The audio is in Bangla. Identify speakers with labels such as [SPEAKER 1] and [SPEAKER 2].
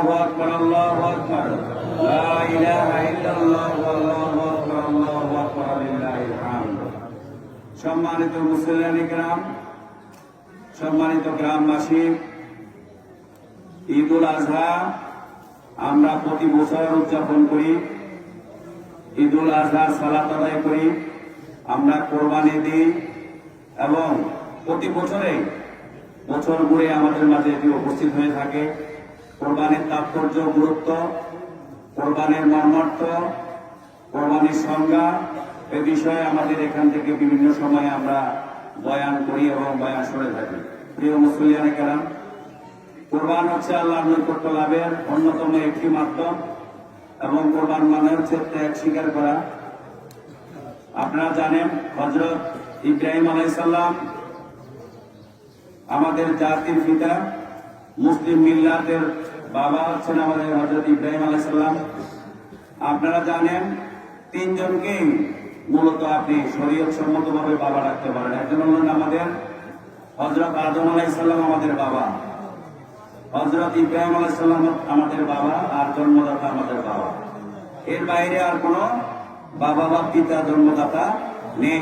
[SPEAKER 1] আল্লাহু আকবার, আল্লাহু আকবার, লা ইলাহা ইল্লাল্লাহ, আল্লাহু আকবার, আল্লাহু আকবার, লিল্লাহিল হামদ। সম্মানিত মুসলিম গ্রাম, সম্মানিত গ্রামবাসী, ঈদুল আজহা আমরা প্রতি বছর উদযাপন করি। ঈদুল আজহার সালাত আদায় করি, আমরা কোরবানি দিই এবং প্রতি বছরে বছর ঘুরে আমাদের মাঝে এটি উপস্থিত হয়ে থাকে। কোরবানির তাৎপর্য, গুরুত্ব, কোরবানির মর্মার্থ, কোরবানির সংজ্ঞা এ বিষয়ে আমাদের এখান থেকে বিভিন্ন সময়ে আমরা বয়ান করি এবং বয়ান শুনে থাকি। প্রিয় মুসলিয়ানে কেরাম, কোরবান হচ্ছে আল্লাহর নৈকট্য লাভের অন্যতম একটি মাধ্যম এবং কোরবান মানে হচ্ছে ত্যাগ স্বীকার করা। আপনারা জানেন হযরত ইব্রাহিম আলাইহিস সালাম আমাদের জাতির পিতা, মুসলিম মিল্লাতের বাবা হচ্ছেন আমাদের হযরত ইব্রাহিম আলাইহিস সালাম। আপনারা জানেন তিনজনকেই মূলত আপনি শরীয়ত সম্মতভাবে বাবা রাখতে পারেন। একজন হলেন আমাদের হযরত আদম আলাইহিস সালাম আমাদের বাবা, হযরত ইব্রাহিম আলাইহিস সালাম আমাদের বাবা, আর জন্মদাতা আমাদের বাবা। এর বাইরে আর কোনো বাবা বা পিতা জন্মদাতা নেই।